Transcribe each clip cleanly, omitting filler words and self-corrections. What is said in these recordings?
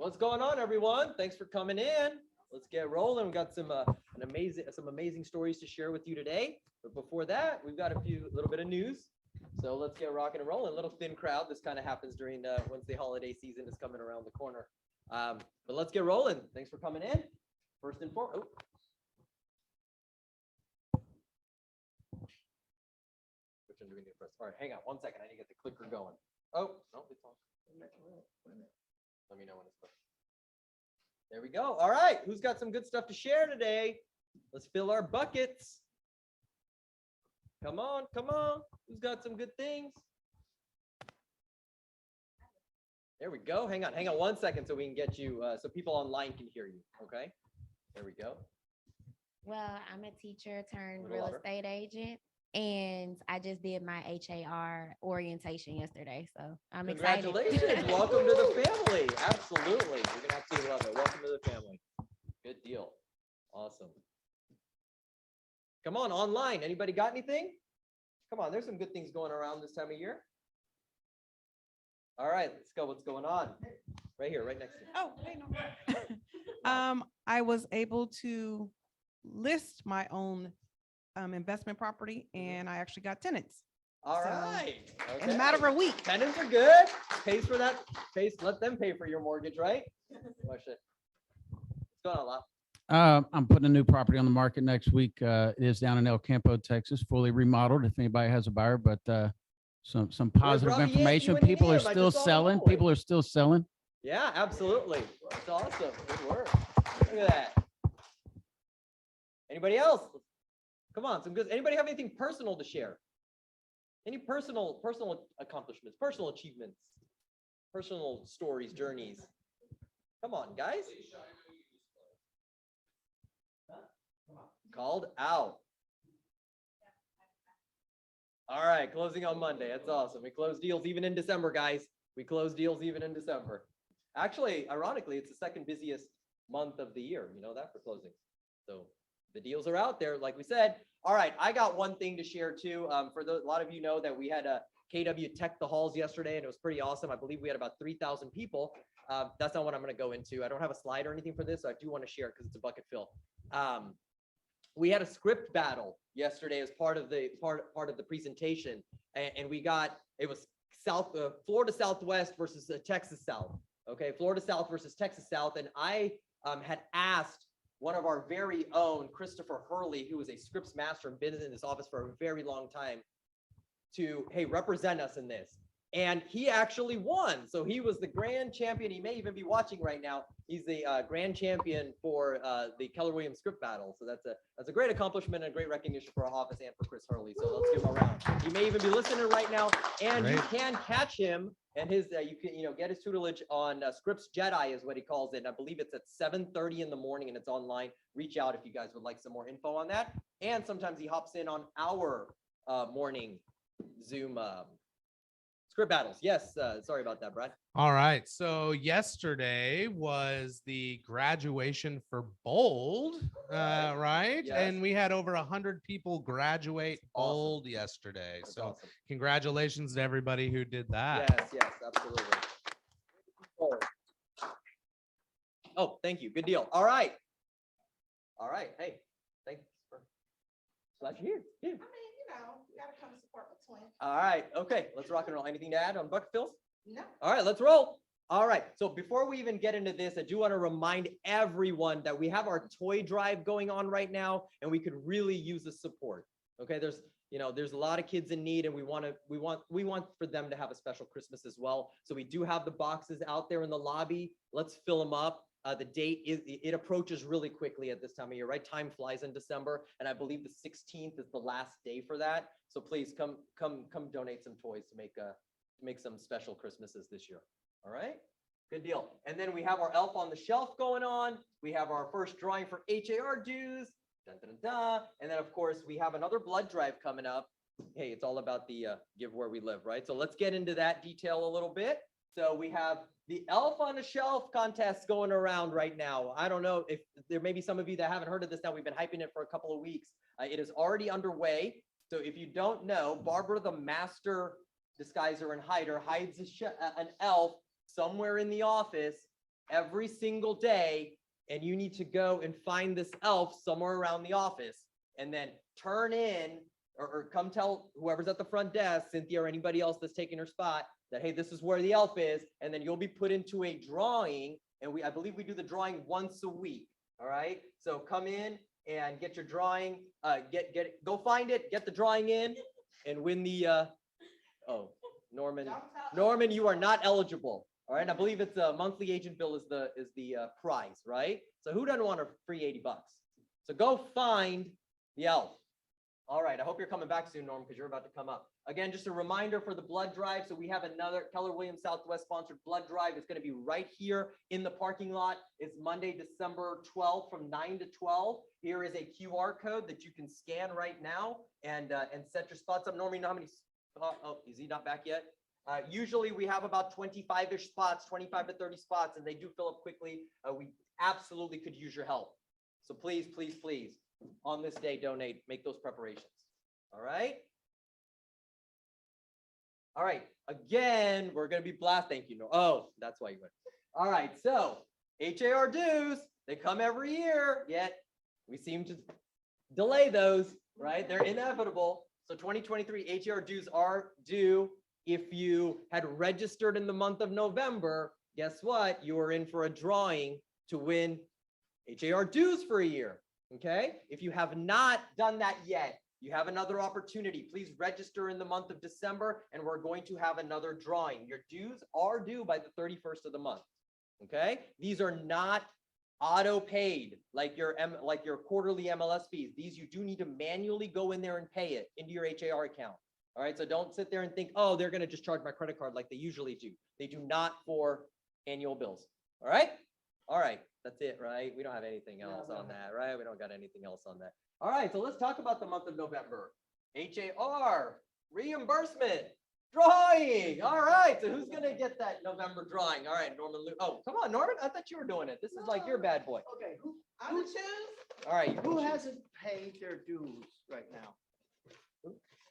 What's going on, everyone? Thanks for coming in. Let's get rolling. We've got some amazing stories to share with you today. But before that, we've got a little bit of news. So let's get rocking and rolling. A little thin crowd. This kind of happens during once the holiday season is coming around the corner. But let's get rolling. Thanks for coming in. First and foremost. Which one do we need to press? All right, hang on 1 second. I need to get the clicker going. Oh, no, it's on. Let me know when it's pushed. There we go. All right. Who's got some good stuff to share today? Let's fill our buckets. Come on, come on. Who's got some good things? There we go. Hang on 1 second so we can get you, so people online can hear you. Okay. There we go. Well, I'm a teacher turned real estate agent, and I just did my HAR orientation yesterday. So I'm excited. Congratulations. Welcome to the family. Absolutely. You're going to absolutely love it. Welcome to the family. Good deal. Awesome. Come on, online. Anybody got anything? Come on, there's some good things going around this time of year. All right, let's go. What's going on? Right here, right next to you. Oh, hey, no. I was able to list my own investment property, and I actually got tenants. All So, right. In a matter of a week. Tenants are good. Pays for that. Let them pay for your mortgage, right? What's going on, Lyle? I'm putting a new property on the market next week. It is down in El Campo, Texas, fully remodeled. If anybody has a buyer, but some positive Robbie, information. you and People are him, I still just saw the selling. hallway. People are still selling. Yeah, absolutely. That's awesome. Good work. Look at that. Anybody else? Come on, some good. Anybody have anything personal to share? Any personal accomplishments, personal achievements, personal stories, journeys? Come on, guys. Called out. All right, closing on Monday. That's awesome. We close deals even in December, guys. We close deals even in December. Actually, ironically, it's the second busiest month of the year. You know that for closings. So the deals are out there, like we said. All right, I got one thing to share too. A lot of you know that we had a KW Tech the Halls yesterday, and it was pretty awesome. I believe we had about 3,000 people. That's not what I'm going to go into. I don't have a slide or anything for this, so I do want to share it because it's a bucket fill. We had a script battle yesterday as part of the presentation, and we got, it was Florida Southwest versus Texas South. Okay, Florida South versus Texas South, and I had asked one of our very own Christopher Hurley, who is a scripts master and been in this office for a very long time, to, hey, represent us in this. And he actually won. So he was the grand champion. He may even be watching right now. He's the grand champion for the Keller Williams script battle. So that's a great accomplishment and a great recognition for our office and for Chris Hurley. So let's give him a round. He may even be listening right now. And you can catch him and his you can get his tutelage on Scripts Jedi is what he calls it. And I believe it's at 7:30 in the morning and it's online. Reach out if you guys would like some more info on that. And sometimes he hops in on our morning Zoom script battles. Yes, sorry about that, Brad. All right. So yesterday was the graduation for Bold, right? Yes. And we had over 100 people graduate Awesome. Bold yesterday. That's So awesome. congratulations to everybody who did that. Yes, absolutely. Oh, thank you. Good deal. All right. Hey, thanks for glad you're here. Yeah. I mean, you gotta come support the twin. All right. Okay. Let's rock and roll. Anything to add on bucket fills? No. All right, let's roll. All right. So before we even get into this, I do want to remind everyone that we have our toy drive going on right now, and we could really use the support. Okay. There's a lot of kids in need, and we want for them to have a special Christmas as well. So we do have the boxes out there in the lobby. Let's fill them up. The date it approaches really quickly at this time of year, right? Time flies in December, and I believe the 16th is the last day for that. So please come donate some toys to make some special Christmases this year. All right, good deal. And then we have our Elf on the Shelf going on. We have our first drawing for HAR dues. Dun, dun, dun, dun. And then of course we have another blood drive coming up. Hey, it's all about the give where we live, right? So let's get into that detail a little bit. So we have the Elf on a Shelf contest going around right now. I don't know if there may be some of you that haven't heard of this now. We've been hyping it for a couple of weeks. It is already underway. So if you don't know, Barbara the Master Disguiser and Hider hides an elf somewhere in the office. every single day, and you need to go and find this elf somewhere around the office, and then turn in or come tell whoever's at the front desk, Cynthia or anybody else that's taking her spot, that, hey, this is where the elf is, and then you'll be put into a drawing, and I believe we do the drawing once a week, all right? So come in and get your drawing, go find it, get the drawing in, and win the, oh, Norman, you are not eligible, all right? I believe it's a monthly agent bill is the prize, right? So who doesn't want a free 80 bucks? So go find the elf. All right, I hope you're coming back soon, Norm, because you're about to come up. Again, just a reminder for the blood drive. So we have another Keller Williams Southwest sponsored blood drive. It's going to be right here in the parking lot. It's Monday, December 12th from 9 to 12. Here is a QR code that you can scan right now and set your spots up. Norm, you know how many? Oh, is he not back yet? Usually we have about 25-ish spots, 25 to 30 spots, and they do fill up quickly. We absolutely could use your help. So please, please, please, on this day, donate, make those preparations. All right. All right. Again, we're going to be thank you. No, oh, that's why you went. All right. So HAR dues, they come every year, yet we seem to delay those, right? They're inevitable. So 2023 HAR dues are due. If you had registered in the month of November, guess what? You are in for a drawing to win HAR dues for a year. Okay. If you have not done that yet, you have another opportunity. Please register in the month of December, and we're going to have another drawing. Your dues are due by the 31st of the month. Okay. These are not auto paid like your quarterly MLS fees. These you do need to manually go in there and pay it into your HAR account. All right. So don't sit there and think, oh, they're going to just charge my credit card like they usually do. They do not for annual bills. All right. All right. That's it, right? We don't have anything else on that, right? We don't got anything else on that. All right. So let's talk about the month of November. HAR, reimbursement, drawing. All right. So who's going to get that November drawing? All right. Norman. Oh, come on, Norman. I thought you were doing it. This is like your bad boy. Okay, All right. you who can choose. hasn't paid their dues right now?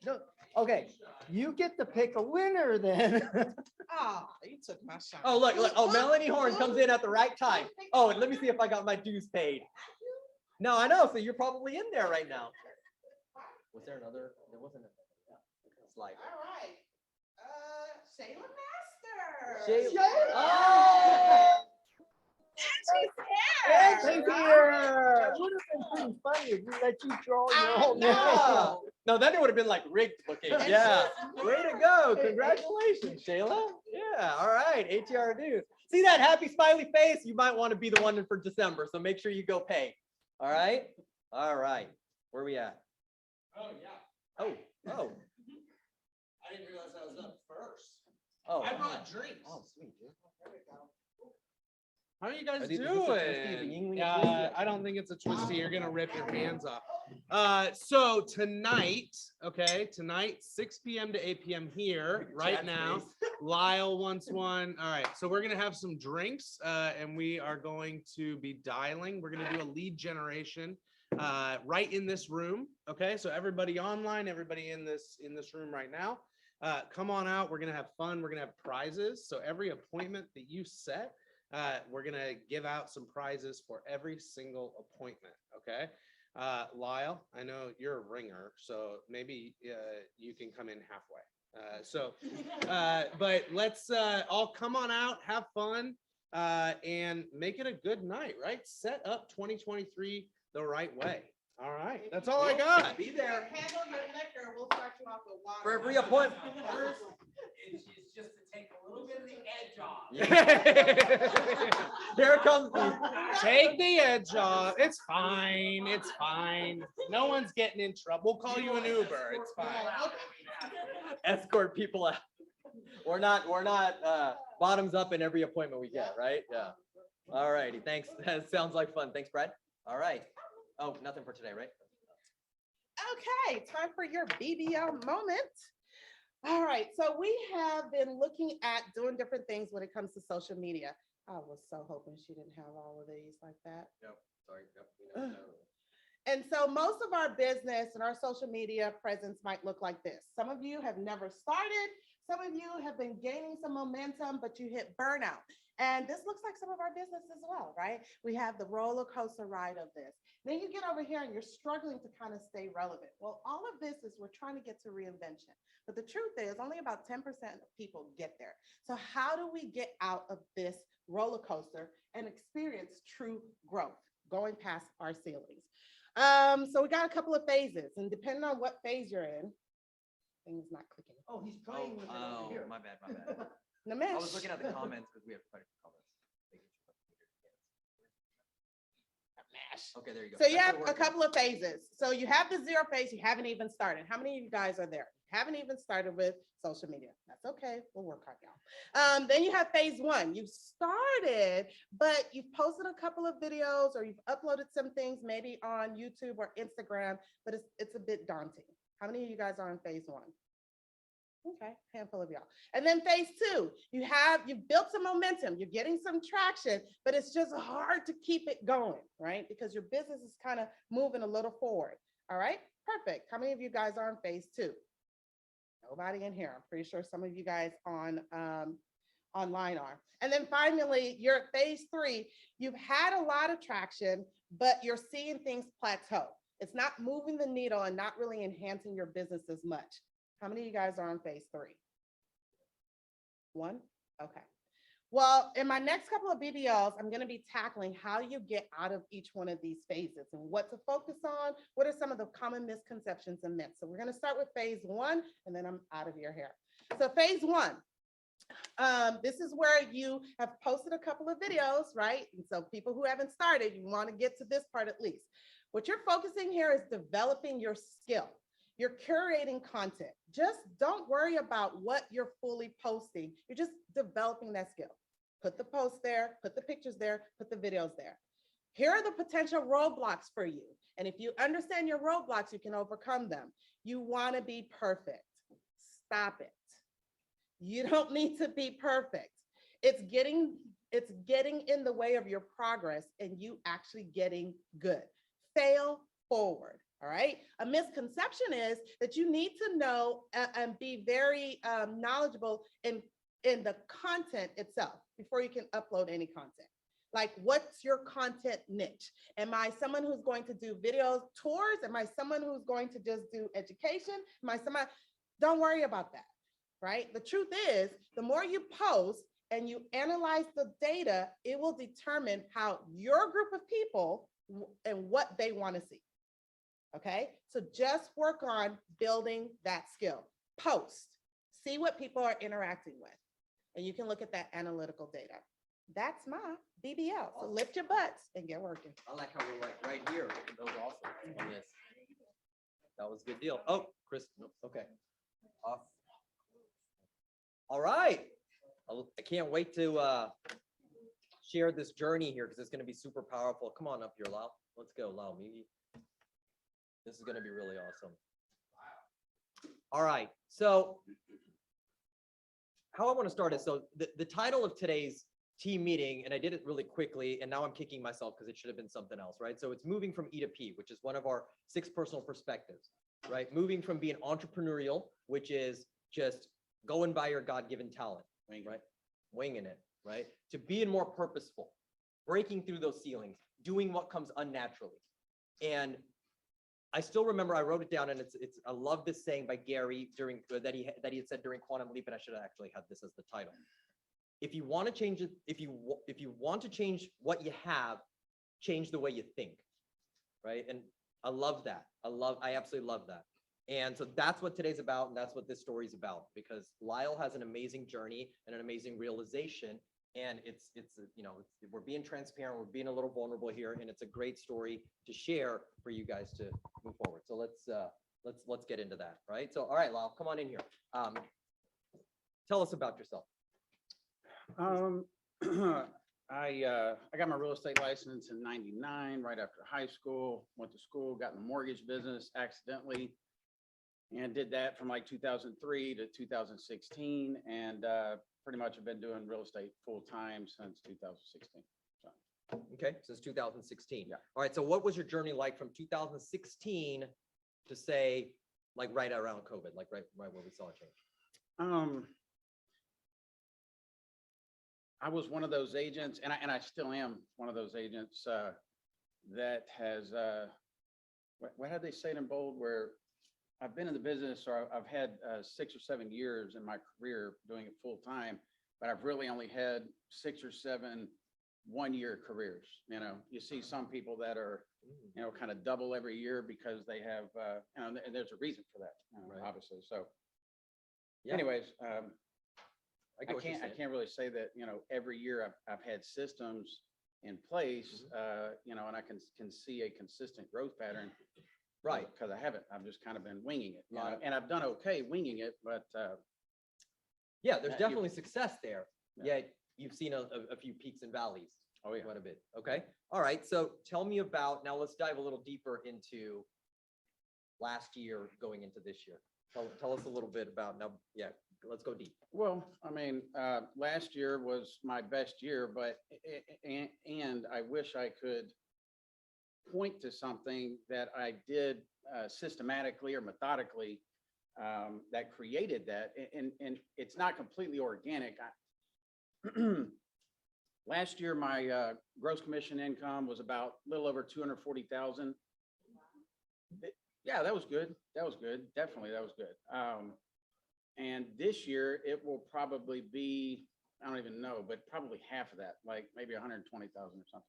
No, okay, you get to pick a winner then. Ah, you took my shot. Oh, look. Oh, Melanie Horn comes in at the right time. Oh, and let me see if I got my dues paid. No, I know. So you're probably in there right now. Was there another? There wasn't a slide. All right. Shayla Master. Shayla. Oh! Hey, She's here. here. That would have been pretty funny if we let you draw your I own Yeah. No, then it would have been like rigged looking. Yeah. Way to go. Congratulations, Shayla. Yeah. All right. HAR dues. See that happy smiley face? You might want to be the one for December. So make sure you go pay. All right. All right. Where are we at? Oh, yeah. Oh. I didn't realize I was up first. Oh. I brought drinks. Oh, sweet. Dude. How are you guys Is this a twisty? Is it doing? Yingling a twisty? I don't think it's a twisty. You're gonna rip your hands off. So tonight, 6 p.m. to 8 p.m. here, right Chad's now. face. Lyle wants one. All right, so we're gonna have some drinks, and we are going to be dialing. We're gonna do a lead generation right in this room. Okay, so everybody online, everybody in this room right now, come on out. We're gonna have fun. We're gonna have prizes. So every appointment that you set, we're gonna give out some prizes for every single appointment. Okay. Lyle, I know you're a ringer, so maybe you can come in halfway. But let's all come on out, have fun, and make it a good night, right? Set up 2023 the right way. All right, that's all I got. Be there. Handle your liquor. We'll start you off with water. For every appointment. It's just to take a little bit of the edge off. Here comes the Take the edge off. It's fine. It's fine. No one's getting in trouble. We'll call you an Uber. It's fine. escort people out. We're not bottoms up in every appointment we get, right? Yeah. All righty. Thanks. That sounds like fun. Thanks, Brad. All right. Oh, nothing for today, right? Okay, time for your BBL moment. All right, so we have been looking at doing different things when it comes to social media. I was so hoping she didn't have all of these like that. Yep. Sorry. Yep. And so most of our business and our social media presence might look like this. Some of you have never started. Some of you have been gaining some momentum, but you hit burnout. And this looks like some of our business as well, right? We have the roller coaster ride of this. Then you get over here and you're struggling to kind of stay relevant. Well, all of this is we're trying to get to reinvention. But the truth is only about 10% of people get there. So how do we get out of this roller coaster and experience true growth, going past our ceilings? So we got a couple of phases, and depending on what phase you're in, things not clicking. Oh, he's trying with it over here. my bad, my bad. Namesh. I was looking at the comments because we have quite a few comments. Okay, there you go. So you That's have what a we're- couple of phases. So you have the zero phase, you haven't even started. How many of you guys are there? Haven't even started with social media. That's okay, we'll work on y'all. Then you have phase one. You've started, but you've posted a couple of videos or you've uploaded some things maybe on YouTube or Instagram, but it's a bit daunting. How many of you guys are in phase one? Okay, handful of y'all. And then phase two, you've built some momentum, you're getting some traction, but it's just hard to keep it going, right? Because your business is kind of moving a little forward. All right, perfect. How many of you guys are in phase two? Nobody in here. I'm pretty sure some of you guys online are. And then finally, you're at phase three. You've had a lot of traction, but you're seeing things plateau. It's not moving the needle and not really enhancing your business as much. How many of you guys are on phase three? One? Okay. Well, in my next couple of BBLs, I'm going to be tackling how you get out of each one of these phases and what to focus on. What are some of the common misconceptions and myths? So we're going to start with phase one, and then I'm out of your hair. So phase one, this is where you have posted a couple of videos, right? And so people who haven't started, you want to get to this part at least. What you're focusing here is developing your skill. You're curating content. Just don't worry about what you're fully posting. You're just developing that skill. Put the posts there, put the pictures there, put the videos there. Here are the potential roadblocks for you. And if you understand your roadblocks, you can overcome them. You want to be perfect. Stop it. You don't need to be perfect. It's getting in the way of your progress and you actually getting good. Fail forward. All right. A misconception is that you need to know and be very knowledgeable in the content itself before you can upload any content. Like, what's your content niche? Am I someone who's going to do video tours? Am I someone who's going to just do education? Am I someone? Don't worry about that. Right. The truth is, the more you post and you analyze the data, it will determine how your group of people and what they want to see. Okay, so just work on building that skill. Post, see what people are interacting with, and you can look at that analytical data. That's my BBL. So lift your butts and get working. I like how we're like right here. That was awesome on this. That was a good deal. Oh, Chris, no, okay. Off. All right. I can't wait to share this journey here because it's going to be super powerful. Come on up here, Lau. Let's go, Lau. Maybe. This is going to be really awesome. All right. So how I want to start is, so the title of today's team meeting, and I did it really quickly, and now I'm kicking myself because it should have been something else, right? So it's moving from E to P, which is one of our 6 personal perspectives, right? Moving from being entrepreneurial, which is just going by your God-given talent, right? Winging it, right? To being more purposeful, breaking through those ceilings, doing what comes unnaturally. And I still remember I wrote it down, and it's I love this saying by Gary during that he had said during Quantum Leap, and I should have actually had this as the title. If you want to change it, if you want to change what you have, change the way you think, right? And I love that. I absolutely love that. And so that's what today's about, and that's what this story is about, because Lyle has an amazing journey and an amazing realization. And it's we're being transparent, we're being a little vulnerable here, and it's a great story to share for you guys to move forward. So let's get into that, right? So all right, Lyle, come on in here. Tell us about yourself. I got my real estate license in '99, right after high school. Went to school, got in the mortgage business accidentally, and did that from like 2003 to 2016, and pretty much have been doing real estate full time since 2016. So Okay, since 2016. Yeah. All right, so what was your journey like from 2016 to say, like right around COVID, like right where we saw a change? I was one of those agents, and I still am one of those agents that has, what had they say it in bold, where I've been in the business, or I've had 6 or 7 years in my career doing it full time, but I've really only had 6 or 7 one-year careers. You know, you see some people that are, you know, kind of double every year because they have, you know, and there's a reason for that, Right. obviously. So Yeah, anyways, I get what you're I saying. can't really say that, you know, every year I've had systems in place, you know, and I can see a consistent growth pattern. Right. Because I haven't, I've just kind of been winging it, you Lot know, of- and I've done okay winging it, but, Yeah, there's you- definitely success there. Yeah. Yet you've seen a few peaks and valleys. oh yeah. Quite a bit. Okay. All right. So tell me about, now let's dive a little deeper into last year going into this year. Tell us a little bit about now. Yeah, let's go deep. Well, I mean, last year was my best year, but, and I wish I could point to something that I did systematically or methodically that created that, and it's not completely organic. Last year, my gross commission income was about a little over 240,000. Yeah, that was good. That was good. Definitely, that was good. And this year, it will probably be, I don't even know, but probably half of that, like maybe 120,000 or something.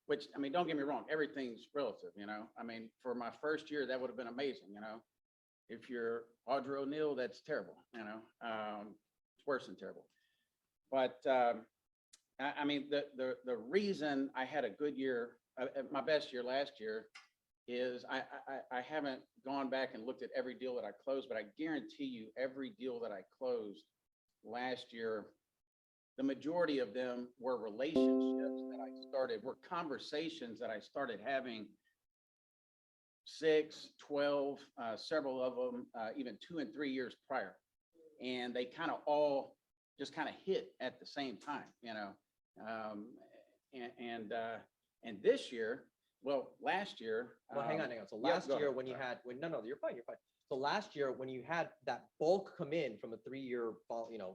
Which, I mean, don't get me wrong, everything's relative, you know? I mean, for my first year, that would have been amazing, you know? If you're Audra O'Neill, that's terrible, you know? It's worse than terrible. But, I mean, the reason I had a good year, my best year last year, is I haven't gone back and looked at every deal that I closed, but I guarantee you, every deal that I closed last year, the majority of them were relationships that I started, were conversations that I started having 6, 12, several of them, even 2 and 3 years prior. And they kind of all just kind of hit at the same time, you know? And this year, well, last year. Well, hang on. So yeah, last go year ahead. when you had, no, you're fine. So last year when you had that bulk come in from a 3-year,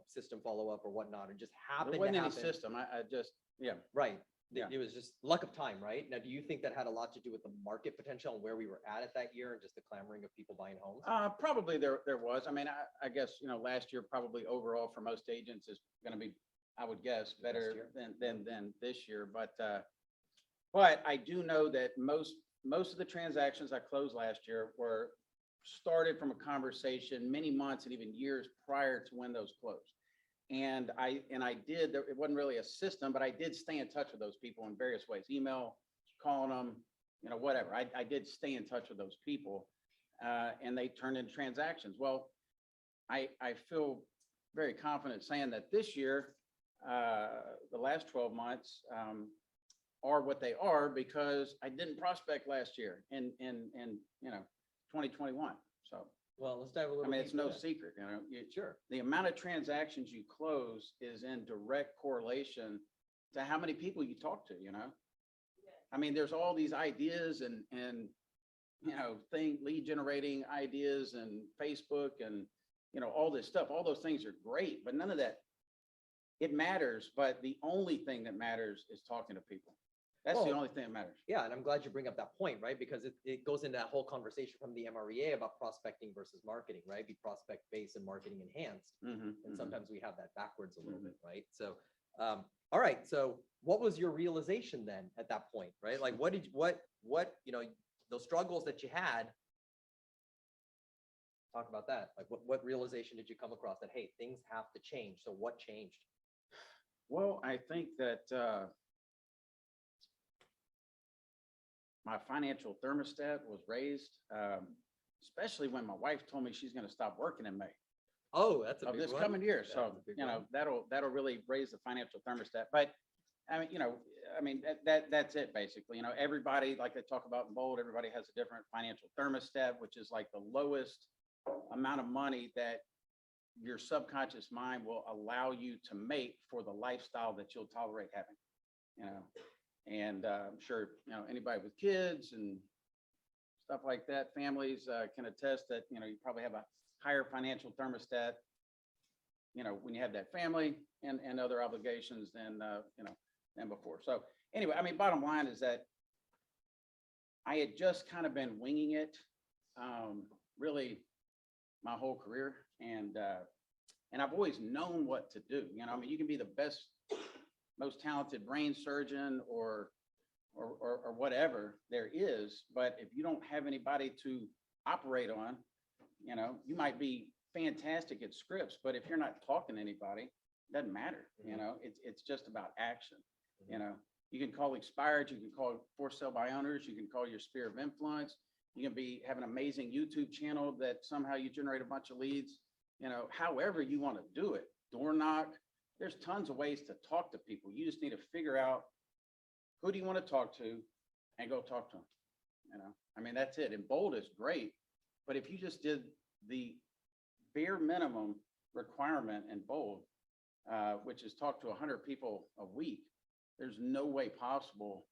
system follow-up or whatnot, it just happened There to wasn't any happen. system. I just, yeah. Right. Yeah. It was just luck of time, right? Now, do you think that had a lot to do with the market potential and where we were at that year and just the clamoring of people buying homes? Probably there was. I mean, I guess, you know, last year probably overall for most agents is going to be, I would guess, The best better year. than this year. But I do know that most of the transactions I closed last year were started from a conversation many months and even years prior to when those closed. And I did, it wasn't really a system, but I did stay in touch with those people in various ways, email, calling them, you know, whatever. I did stay in touch with those people and they turned into transactions. Well, I feel very confident saying that this year, the last 12 months are what they are because I didn't prospect last year in 2021. So, Well, let's dive a little. I mean, it's deeper no then. secret, you know, Sure. the amount of transactions you close is in direct correlation to how many people you talk to, you know? I mean, there's all these ideas and, you know, lead generating ideas and Facebook and, you know, all this stuff, all those things are great, but none of that, it matters, but the only thing that matters is talking to people. That's the Well, only thing that matters. Yeah, and I'm glad you bring up that point, right? Because it goes into that whole conversation from the MREA about prospecting versus marketing, right? Be prospect based and marketing enhanced. And sometimes we have that backwards a little bit, right? So, all right. So what was your realization then at that point, right? Like what, you know, those struggles that you had, talk about that. Like what realization did you come across that, hey, things have to change. So what changed? Well, I think that my financial thermostat was raised, especially when my wife told me she's going to stop working in May Oh, that's a of big this one. coming year. That's So, a big you know, one. that'll really raise the financial thermostat. But I mean, you know, I mean, that's it basically. You know, everybody, like they talk about in bold, everybody has a different financial thermostat, which is like the lowest amount of money that your subconscious mind will allow you to make for the lifestyle that you'll tolerate having, you know. And I'm sure, anybody with kids and stuff like that, families can attest that, you probably have a higher financial thermostat, when you have that family and other obligations than before. So anyway, I mean, bottom line is that I had just kind of been winging it, really my whole career. And I've always known what to do. I mean, you can be the best, most talented brain surgeon or whatever there is, but if you don't have anybody to operate on, you might be fantastic at scripts, but if you're not talking to anybody, it doesn't matter. It's just about action. You can call expired, you can call for sale by owners, you can call your sphere of influence. You can have an amazing YouTube channel that somehow you generate a bunch of leads, however you want to do it. Door knock. There's tons of ways to talk to people. You just need to figure out who do you want to talk to and go talk to them. I mean, that's it. And bold is great, but if you just did the bare minimum requirement in bold, which is talk to 100 people a week, there's no way possible,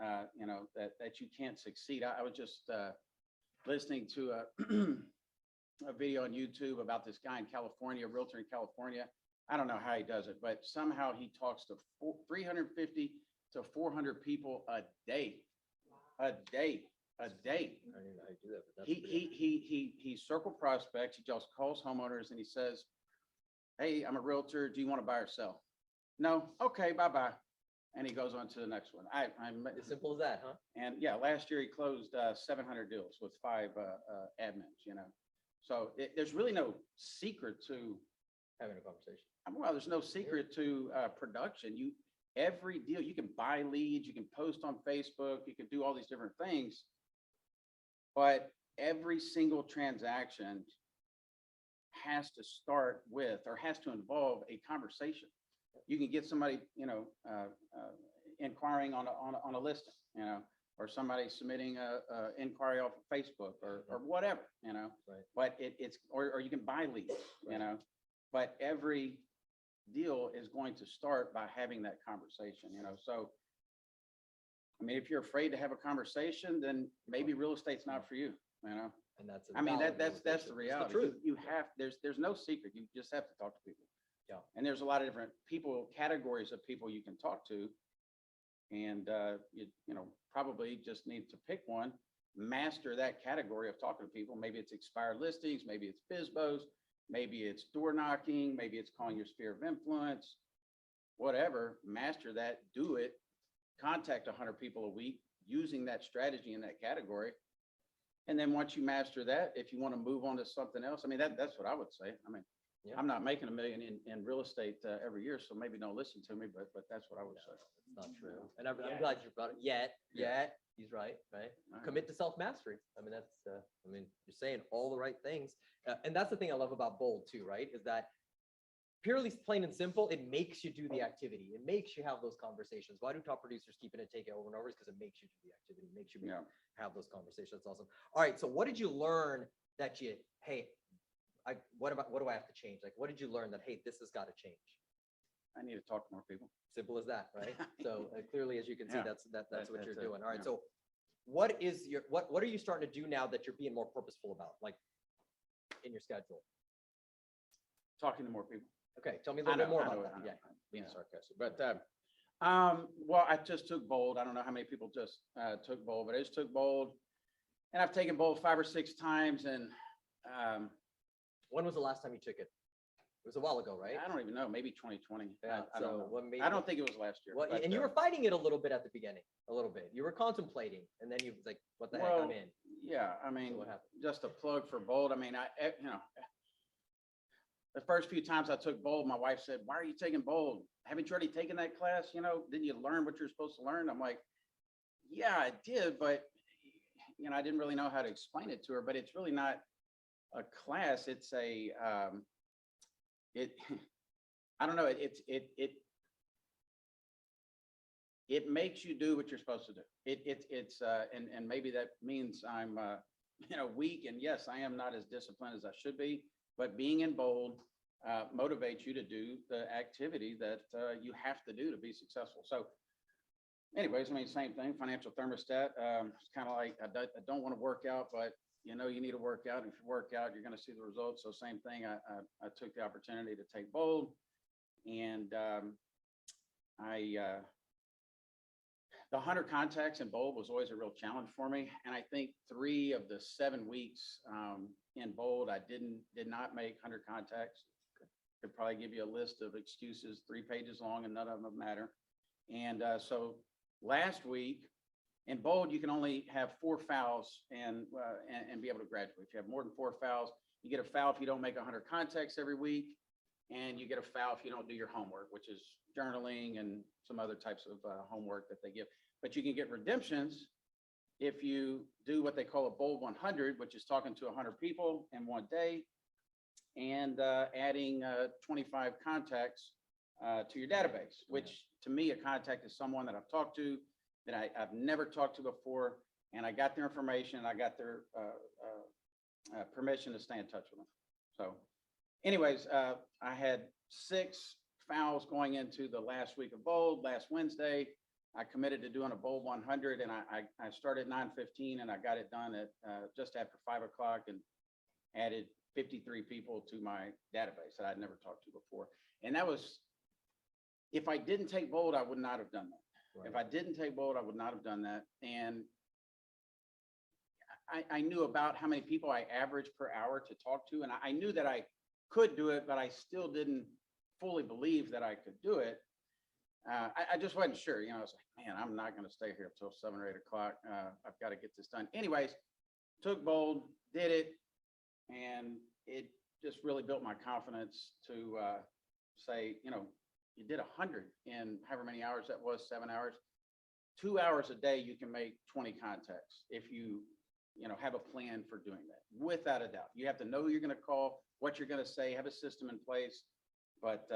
that you can't succeed. I was just listening to a video on YouTube about this guy in California, a realtor in California. I don't know how he does it, but somehow he talks to 350 to 400 people a day. A day. I don't even know how you do that, but that's pretty He circle prospects. He just calls homeowners and he says, "Hey, I'm a realtor. Do you want to buy or sell?" "No." "Okay, bye-bye." And he goes on to the next one. I'm as simple as that, huh? And yeah, last year he closed 700 deals with 5 admins, So there's really no secret to Having a conversation. well, there's no secret to production. Every deal, you can buy leads, you can post on Facebook, you can do all these different things. But every single transaction has to start with or has to involve a conversation. You can get somebody, inquiring on a listing, or somebody submitting a inquiry off of Facebook or whatever, Right. But or you can buy leads, but every deal is going to start by having that conversation, So, I mean, if you're afraid to have a conversation, then maybe real estate's not for you, And that's. I mean, valid that's the realization. It's reality. truth. You have, there's no secret. You just have to talk to people. Yeah. And there's a lot of different categories of people you can talk to. And, probably just need to pick one, master that category of talking to people. Maybe it's expired listings, maybe it's FSBOs, maybe it's door knocking, maybe it's calling your sphere of influence, whatever, master that, do it, contact 100 people a week using that strategy in that category. And then once you master that, if you want to move on to something else, I mean, that's what I would say. I mean, Yeah. I'm not making $1 million in real estate every year, so maybe don't listen to me, but that's what I would say. It's not true. And I'm glad you brought it. Yet, he's right? All right. Commit to self-mastery. I mean, you're saying all the right things. And that's the thing I love about Bold too, right? Is that purely plain and simple, it makes you do the activity. It makes you have those conversations. Why do top producers keep it and take it over and over? Because it makes you do the activity, makes you Yeah. have those conversations. That's awesome. All right. So what did you learn that what do I have to change? Like, what did you learn that, hey, this has got to change? I need to talk to more people. Simple as that, right? So clearly, as you can see, Yeah. that's what you're That's it, doing. All right. yeah. So what are you starting to do now that you're being more purposeful about, like in your schedule? Talking to more people. Okay. Tell me a little bit more about that. I know, Yeah. I'm being Yeah. sarcastic, but, well, I just took Bold. I don't know how many people just took Bold, but I just took Bold. And I've taken Bold 5 or 6 times, and When was the last time you took it? It was a while ago, right? I don't even know, maybe 2020. Yeah, I don't so know. what made I you- don't think it was last year. Well, but, and you were fighting it a little bit at the beginning, a little bit. You were contemplating, and then you was like, "What the heck? I'm Well, in." Yeah, I mean, what happened? just a plug for Bold. I mean, the first few times I took Bold, my wife said, "Why are you taking Bold? Haven't you already taken that class? Didn't you learn what you're supposed to learn?" I'm like, "Yeah, I did, but I didn't really know how to explain it to her, but it's really not a class. It's a, I don't know. It makes you do what you're supposed to do. And maybe that means I'm, weak. And yes, I am not as disciplined as I should be, but being in Bold motivates you to do the activity that you have to do to be successful. So anyways, I mean, same thing, financial thermostat. It's kind of like, I don't want to work out, but you know, you need to work out. If you work out, you're going to see the results. So same thing. I took the opportunity to take Bold, and the 100 contacts in Bold was always a real challenge for me. And I think 3 of the 7 weeks in Bold, I did not make 100 contacts. Could probably give you a list of excuses, 3 pages long, and none of them matter. And so last week in Bold, you can only have 4 fouls and be able to graduate. If you have more than 4 fouls, you get a foul if you don't make 100 contacts every week, and you get a foul if you don't do your homework, which is journaling and some other types of homework that they give. But you can get redemptions if you do what they call a Bold 100, which is talking to 100 people in 1 day and adding 25 contacts to your database, which to me, a contact is someone that I've talked to, that I've never talked to before, and I got their information, I got their permission to stay in touch with them. So anyways, I had 6 fouls going into the last week of Bold. Last Wednesday, I committed to doing a Bold 100, and I started at 9:15, and I got it done at just after 5 o'clock, and added 53 people to my database that I'd never talked to before. And that was, if I didn't take Bold, I would not have done that. Right. If I didn't take Bold, I would not have done that. And I knew about how many people I averaged per hour to talk to, and I knew that I could do it, but I still didn't fully believe that I could do it. I just wasn't sure, you know. I was like, man, I'm not going to stay here till 7 or 8 o'clock. I've got to get this done. Anyways, took Bold, did it, and it just really built my confidence to say, you know, you did 100 in however many hours that was, 7 hours. 2 hours a day, you can make 20 contacts if you have a plan for doing that, without a doubt. You have to know who you're going to call, what you're going to say, have a system in place, but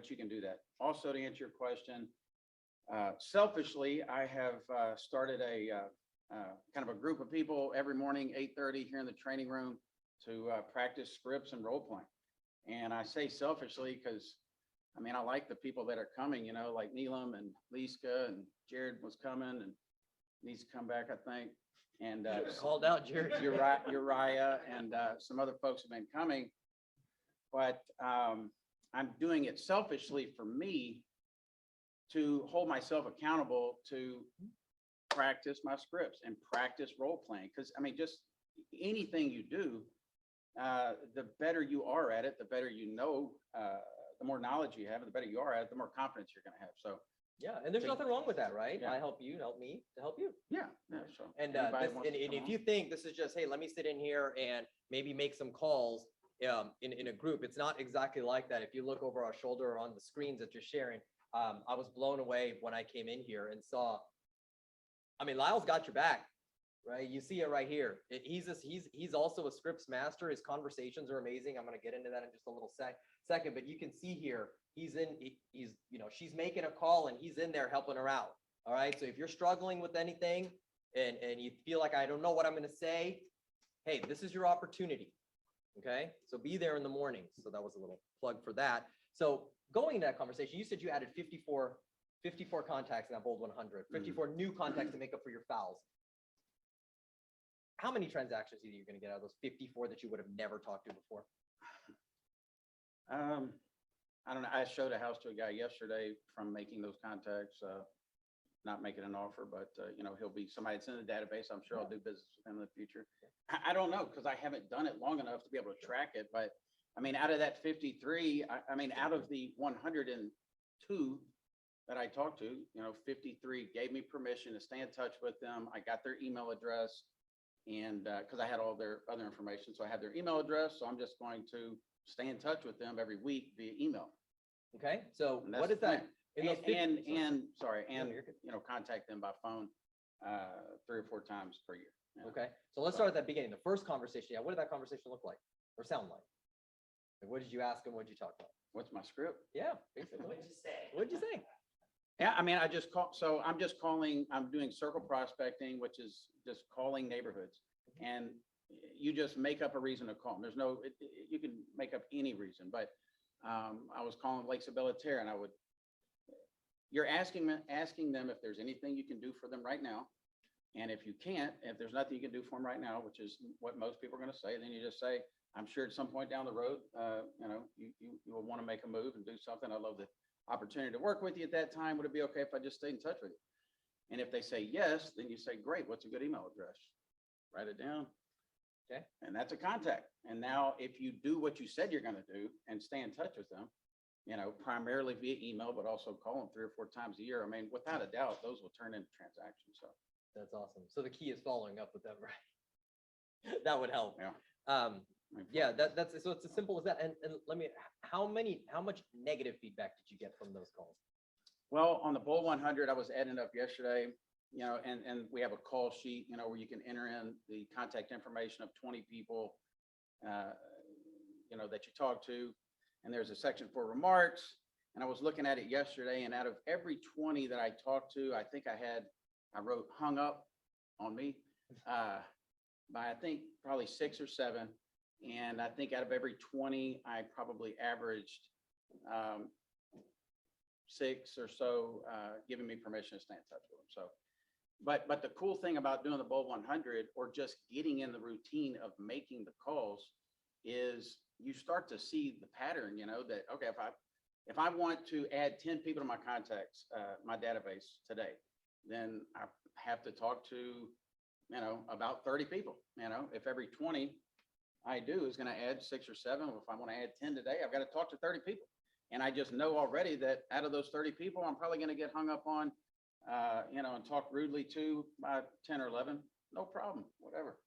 you can do that. Also, to answer your question, selfishly, I have started a kind of a group of people every morning, 8:30 here in the training room to practice scripts and role playing. And I say selfishly because, I mean, I like the people that are coming, you know, like Neelam and Liska, and Jared was coming and needs to come back, I think. And Called out, Jared. Uriah and some other folks have been coming. But I'm doing it selfishly for me to hold myself accountable to practice my scripts and practice role playing. Because, I mean, just anything you do, the better you are at it, the better you know, the more knowledge you have, the better you are at it, the more confidence you're going to have. So Yeah, and there's nothing wrong with that, right? Yeah. I help you, help me to help you. yeah. So And anybody wants to and come if on? you think this is just, hey, let me sit in here and maybe make some calls in a group, it's not exactly like that. If you look over our shoulder or on the screens that you're sharing, I was blown away when I came in here and saw, I mean, Lyle's got your back, right? You see it right here. He's also a scripts master. His conversations are amazing. I'm going to get into that in just a little second, but you can see here, he's she's making a call and he's in there helping her out. All right. So if you're struggling with anything and you feel like, I don't know what I'm going to say, hey, this is your opportunity. Okay. So be there in the morning. So that was a little plug for that. So going into that conversation, you said you added 54 contacts in that Bold 100, 54 new contacts to make up for your fouls. How many transactions are you going to get out of those 54 that you would have never talked to before? I don't know. I showed a house to a guy yesterday from making those contacts, not making an offer, but he'll be somebody that's in the database. I'm sure I'll do business with him in the future. I don't know, because I haven't done it long enough to be able to track it. But I mean, out of that 53, I mean, out of the 102 that I talked to, 53 gave me permission to stay in touch with them. I got their email address, and because I had all their other information, so I had their email address. So I'm just going to stay in touch with them every week via email. Okay. So And that's what is the that? plan. in those 50 And you're good. contact them by phone 3 or 4 times per year. Yeah. Okay. So let's start at that beginning. The first conversation. Yeah. What did that conversation look like or sound like? Like, what did you ask him? What did you talk about? What's my script? Yeah. Basically. What'd you say? What'd you say? Yeah, I mean, I just call. So I'm just calling. I'm doing circle prospecting, which is just calling neighborhoods, and you just make up a reason to call them. There's no. You can make up any reason, but I was calling Lake Sabella, and I would you're asking them if there's anything you can do for them right now. And if you can't, if there's nothing you can do for them right now, which is what most people are going to say, then you just say, I'm sure at some point down the road, you will want to make a move and do something. I'd love the opportunity to work with you at that time. Would it be okay if I just stayed in touch with you? And if they say yes, then you say, great, what's a good email address? Write it down. Okay. And that's a contact. And now if you do what you said you're going to do and stay in touch with them, primarily via email, but also call them 3 or 4 times a year. I mean, without a doubt, those will turn into transactions. So That's awesome. So the key is following up with them, right? That would help. Yeah. Yeah, that's, so it's as simple as that. And let me, how much negative feedback did you get from those calls? Well, on the Bowl 100, I was adding up yesterday, and we have a call sheet, where you can enter in the contact information of 20 people, that you talk to. And there's a section for remarks. And I was looking at it yesterday, and out of every 20 that I talked to, I think I wrote hung up on me by I think probably 6 or 7. And I think out of every 20, I probably averaged 6 or so giving me permission to stay in touch with them. So, but the cool thing about doing the Bowl 100 or just getting in the routine of making the calls is you start to see the pattern, that, okay, if I want to add 10 people to my contacts, my database today, then I have to talk to, about 30 people. If every 20 I do is going to add 6 or 7, if I want to add 10 today, I've got to talk to 30 people. And I just know already that out of those 30 people, I'm probably going to get hung up on, and talk rudely to by 10 or 11. No problem, whatever.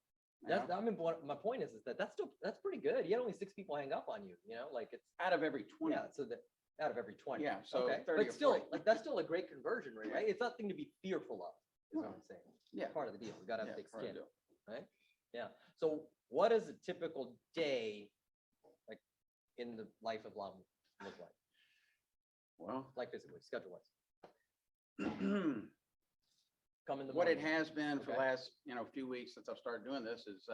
My point is that's pretty good. You had only 6 people hang up on you, like it's Out of every 20. yeah. So that out of every 20. Yeah, so okay. 30 But or still, 40. like that's still a great conversion rate, right? It's nothing to be fearful of, is what I'm saying. Yeah. Part of the deal. We gotta have Yeah, thick part of skin, the deal. right? Yeah. So what does a typical day like in the life of Lam look like? Well, Like physically, schedule wise. Come in the what it morning. has been for the Okay. last, few weeks since I've started doing this is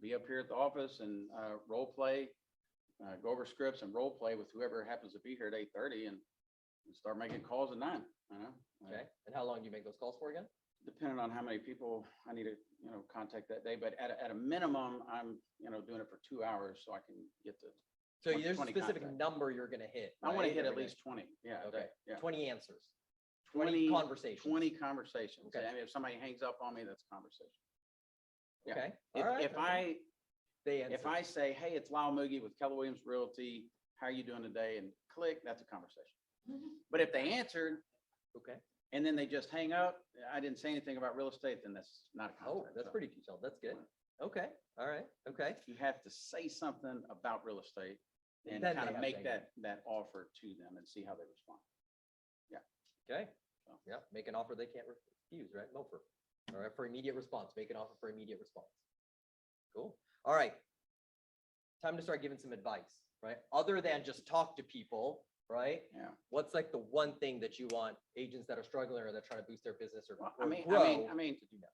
be up here at the office and role play, go over scripts and role play with whoever happens to be here at 8:30 and start making calls at 9. Okay. And how long do you make those calls for again? Depending on how many people I need to, contact that day, but at a minimum, I'm, doing it for 2 hours so I can get to. So 20 there's a specific contacts. number you're gonna hit. I want to right, hit at every day? least 20. Yeah. a Okay. day, Yeah. 20 answers. 20 conversations. 20 conversations. Okay. I mean, if somebody hangs up on me, that's a conversation. Yeah. Okay. If, All right. if okay. They answer. if I say, hey, it's Lyle Moogie with Keller Williams Realty, how are you doing today? And click, that's a conversation. But if they answered Okay. and then they just hang up, I didn't say anything about real estate, then that's not a Oh, contact. that's So pretty detailed. That's good. Okay. All right. Okay. You have to say something about real estate and Then kind they of have make to hang that offer to them and see how they respond. Okay. So. Yeah. Make an offer they can't refuse, right? MOFR. All right. For immediate response. Make an offer for immediate response. Cool. All right. Time to start giving some advice, right? Other than just talk to people, right? Yeah. What's like the one thing that you want agents that are struggling or that are trying to boost their business or, Well, or I mean, grow to do now?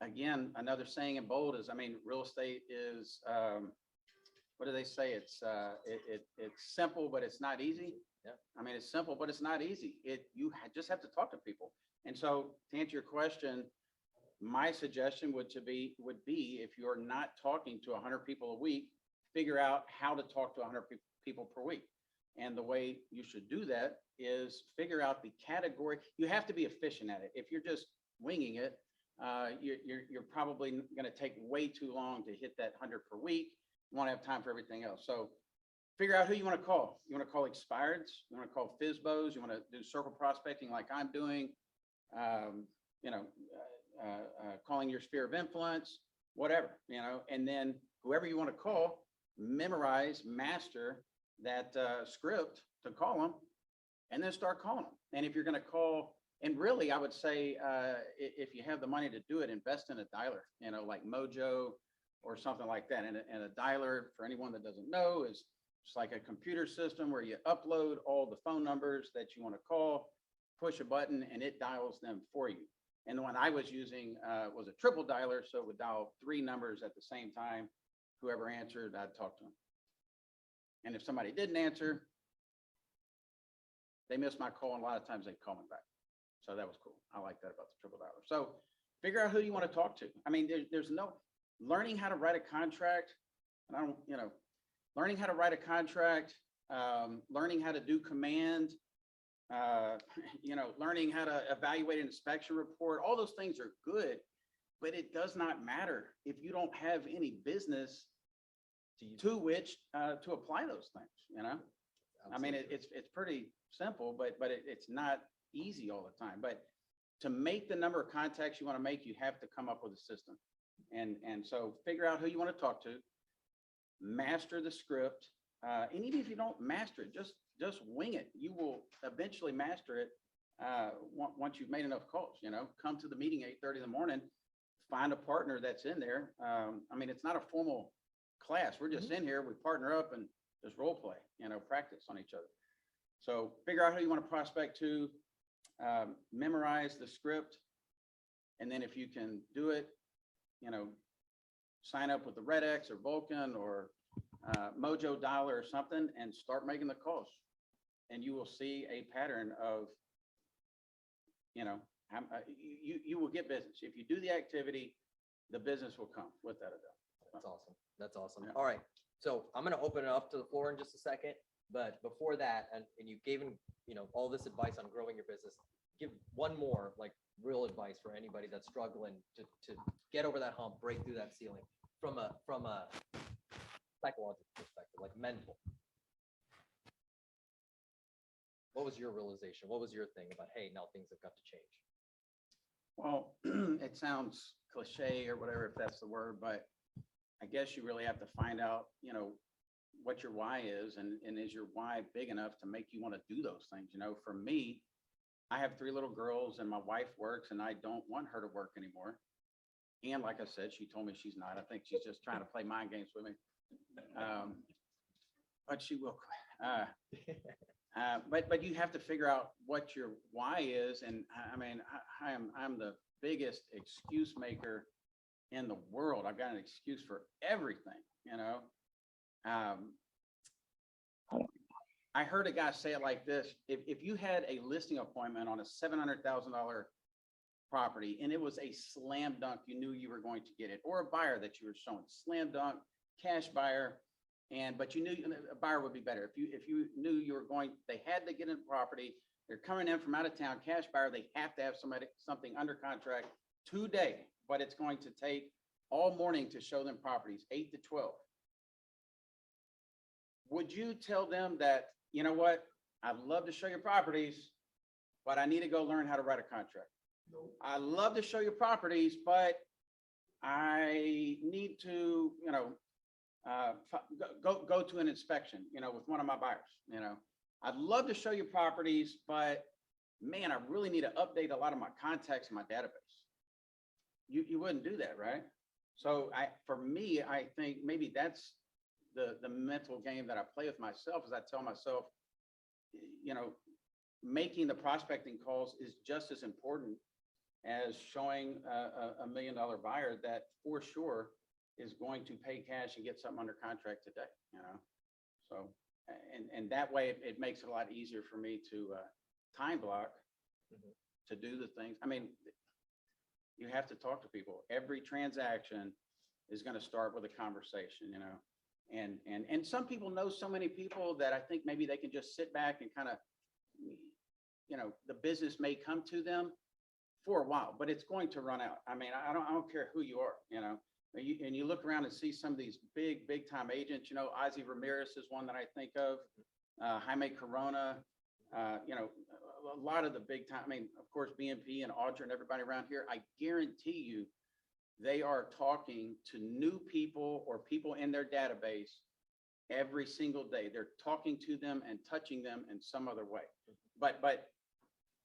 again, another saying in bold is, real estate is, what do they say? It's simple, but it's not easy. Yeah. It's simple, but it's not easy. Just have to talk to people. And so to answer your question, my suggestion would be if you're not talking to 100 people a week, figure out how to talk to 100 people per week. And the way you should do that is figure out the category. You have to be efficient at it. If you're just winging it, you're probably going to take way too long to hit that 100 per week. You want to have time for everything else. So figure out who you want to call. You want to call expireds. You want to call FSBOs. You want to do circle prospecting like I'm doing. Calling your sphere of influence, whatever, and then whoever you want to call, memorize, master that script to call them, and then start calling them. And if you're going to call, and really, I would say, if you have the money to do it, invest in a dialer, like Mojo or something like that. And a dialer, for anyone that doesn't know, is just like a computer system where you upload all the phone numbers that you want to call, push a button, and it dials them for you. And the one I was using was a triple dialer, so it would dial 3 numbers at the same time. Whoever answered, I'd talk to them. And if somebody didn't answer, they miss my call and a lot of times they call me back. So that was cool. I like that about the triple dialer. So figure out who you want to talk to. I mean, there's no learning how to write a contract. And I don't, learning how to write a contract, learning how to do command, learning how to evaluate an inspection report. All those things are good, but it does not matter if you don't have any business to which to apply those things, I mean, it's pretty simple, but it's not easy all the time. But to make the number of contacts you want to make, you have to come up with a system. And so figure out who you want to talk to, master the script. And even if you don't master it, just wing it. You will eventually master it once you've made enough calls, come to the meeting 8:30 in the morning, find a partner that's in there. I mean, it's not a formal class. We're just in here, we partner up and just role play, practice on each other. So figure out who you want to prospect to, memorize the script. And then if you can do it, sign up with the Red X or Vulcan or Mojo Dollar or something and start making the calls. And you will see a pattern of, you will get business. If you do the activity, the business will come without a doubt. That's awesome. That's awesome. Yeah. All right. So I'm going to open it up to the floor in just a second. But before that, and you've given, all this advice on growing your business, give one more like real advice for anybody that's struggling to get over that hump, break through that ceiling from a psychological perspective, like mental. What was your realization? What was your thing about, hey, now things have got to change? Well, it sounds cliche or whatever, if that's the word, but I guess you really have to find out, what your why is, and is your why big enough to make you want to do those things? For me, I have 3 little girls and my wife works and I don't want her to work anymore. And like I said, she told me she's not. I think she's just trying to play mind games with me. But she will. But you have to figure out what your why is. And I mean, I'm the biggest excuse maker in the world. I've got an excuse for everything, I heard a guy say it like this: if you had a listing appointment on a $700,000 property and it was a slam dunk, you knew you were going to get it, or a buyer that you were showing, slam dunk, cash buyer, but you knew a buyer would be better. If you knew you were going, they had to get in the property, they're coming in from out of town, cash buyer, they have to have something under contract today, but it's going to take all morning to show them properties, 8 to 12. Would you tell them that, you know what, I'd love to show you properties, but I need to go learn how to write a contract? No. I love to show you properties, but I need to, go to an inspection, with one of my buyers, I'd love to show you properties, but man, I really need to update a lot of my contacts in my database. You wouldn't do that, right? So for me, I think maybe that's the mental game that I play with myself, is I tell myself, making the prospecting calls is just as important as showing a $1 million buyer that for sure is going to pay cash and get something under contract today, So, and that way it makes it a lot easier for me to time block to do the things. I mean, you have to talk to people. Every transaction is going to start with a conversation, and some people know so many people that I think maybe they can just sit back and kind of, the business may come to them for a while, but it's going to run out. I mean, I don't care who you are, and you look around and see some of these big time agents, Ozzie Ramirez is one that I think of, Jaime Corona, a lot of the big time, I mean, of course, BNP and Audra and everybody around here, I guarantee you, they are talking to new people or people in their database every single day. They're talking to them and touching them in some other way. But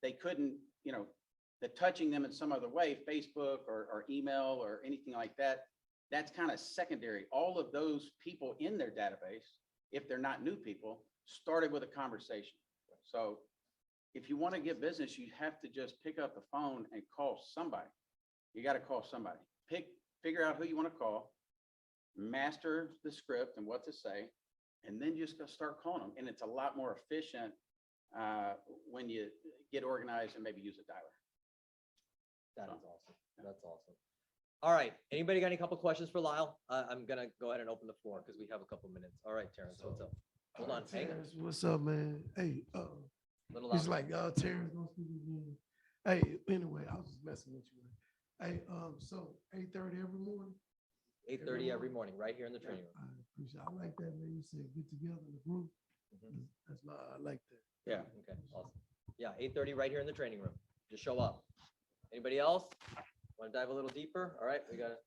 they couldn't, the touching them in some other way, Facebook or email or anything like that, that's kind of secondary. All of those people in their database, if they're not new people, started with a conversation. So if you want to get business, you have to just pick up the phone and call somebody. You got to call somebody. Figure out who you want to call, master the script and what to say, and then just go start calling them. And it's a lot more efficient when you get organized and maybe use a dialer. That is awesome. That's awesome. All right. Anybody got any couple questions for Lyle? I'm gonna go ahead and open the floor because we have a couple minutes. All right, Terrence, what's up? Hold on, hang on. Terrence, what's up, man? Hey, Little it's louder. like Terrence gonna speak again. Hey, anyway, I was just messing with you. Hey, so 8:30 every morning. 8:30 every morning, right here in the training room. I appreciate. I like that, man. You said get together in the group. Mhm. That's I like that. Yeah. Okay, awesome. Yeah, 8:30 right here in the training room. Just show up. Anybody else? Want to dive a little deeper? All right, we got it.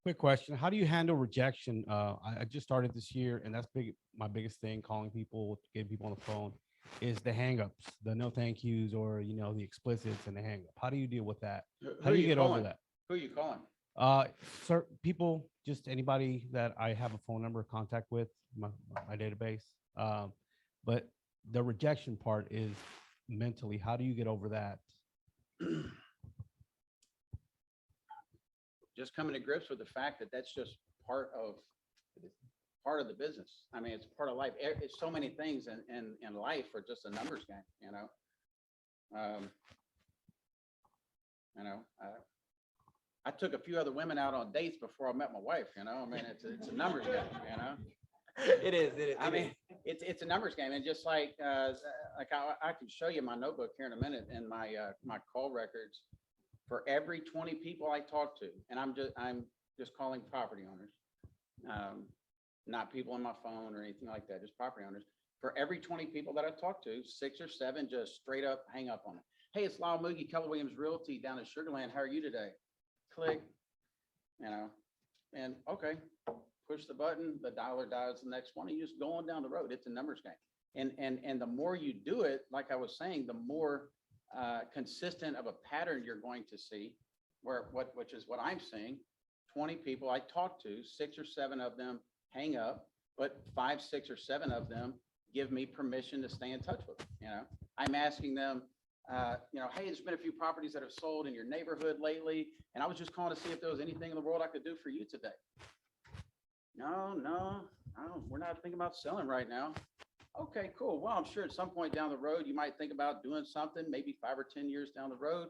Quick question. How do you handle rejection? I just started this year and that's my biggest thing, calling people, getting people on the phone, is the hangups, the no thank yous, or, the explicits and the hang up. How do you deal with that? How do you get over calling? that? Who are you calling? Certain people, just anybody that I have a phone number contact with, my database. But the rejection part is mentally, how do you get over that? Just coming to grips with the fact that that's just part of the business. I mean, it's part of life. It's so many things in life are just a numbers game, I took a few other women out on dates before I met my wife, I mean, it's a numbers game, It is. I mean, it's a numbers game, and just like I can show you my notebook here in a minute and my call records for every 20 people I talk to, and I'm just calling property owners, not people on my phone or anything like that, just property owners. For every 20 people that I talk to, 6 or 7 just straight up hang up on it. Hey, it's Lyle Moogie, Keller Williams Realty down in Sugar Land. How are you today? Click, and okay. Push the button, the dialer dials the next one, and you just go on down the road. It's a numbers game. And the more you do it, like I was saying, the more consistent of a pattern you're going to see, which is what I'm seeing. 20 people I talk to, 6 or 7 of them hang up, but 5, 6, or 7 of them give me permission to stay in touch with them. I'm asking them, hey, there's been a few properties that have sold in your neighborhood lately, and I was just calling to see if there was anything in the world I could do for you today. No, we're not thinking about selling right now. Okay, cool. Well, I'm sure at some point down the road, you might think about doing something, maybe 5 or 10 years down the road.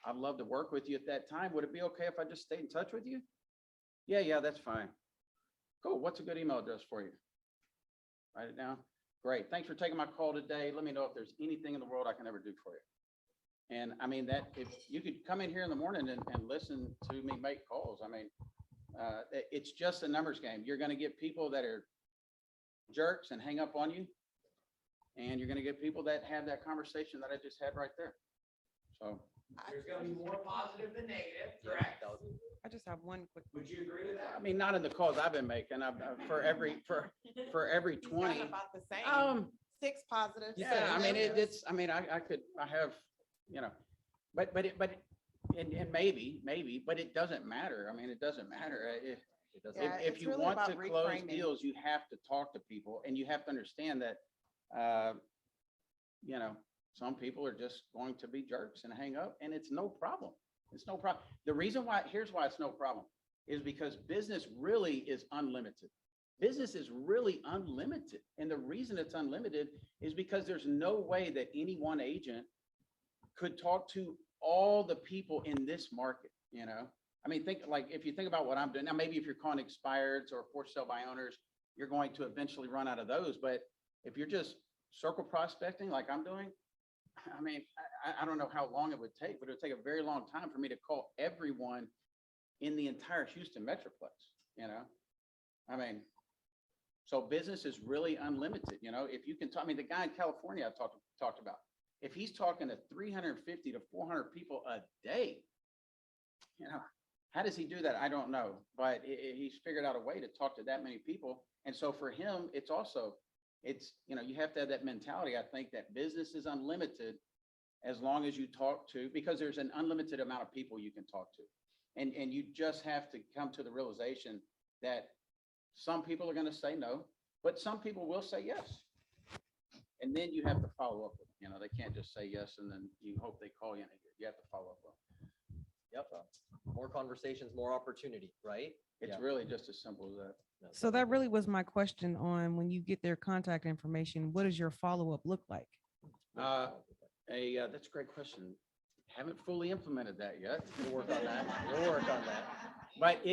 I'd love to work with you at that time. Would it be okay if I just stayed in touch with you? Yeah, that's fine. Cool. What's a good email address for you? Write it down. Great. Thanks for taking my call today. Let me know if there's anything in the world I can ever do for you. And I mean, that if you could come in here in the morning and listen to me make calls, I mean, it's just a numbers game. You're going to get people that are jerks and hang up on you. And you're going to get people that have that conversation that I just had right there. So There's gonna be more positive than negative, correct? I just have one quick. Would you agree with that? I mean, not in the calls I've been making. For every 20. About the same. 6 positives. Yeah, I mean, it's, I mean, I have, but maybe, but it doesn't matter. I mean, it doesn't matter. Yeah, If it's you really want about to close reframing. deals, you have to talk to people, and you have to understand that, some people are just going to be jerks and hang up, and it's no problem. It's no problem. The reason why, here's why it's no problem, is because business really is unlimited. Business is really unlimited. And the reason it's unlimited is because there's no way that any one agent could talk to all the people in this market, I mean, if you think about what I'm doing now, maybe if you're calling expireds or for sale by owners, you're going to eventually run out of those. But if you're just circle prospecting like I'm doing, I mean, I don't know how long it would take, but it would take a very long time for me to call everyone in the entire Houston Metroplex, I mean, so business is really unlimited, if you can talk, I mean, the guy in California I talked about, if he's talking to 350 to 400 people a day, how does he do that? I don't know, but he's figured out a way to talk to that many people. And so for him, it's you have to have that mentality. I think that business is unlimited as long as you talk to, because there's an unlimited amount of people you can talk to. And you just have to come to the realization that some people are going to say no, but some people will say yes. And then you have to follow up with them. They can't just say yes and then you hope they call you in a year. You have to follow up with them. Yep. More conversations, more opportunity, right? It's Yeah. really just as simple as that. No, So that really was my question on when you get their contact information, what does your follow-up look like? That's a great question. Haven't fully implemented that yet. We'll work on that. We'll work on that. But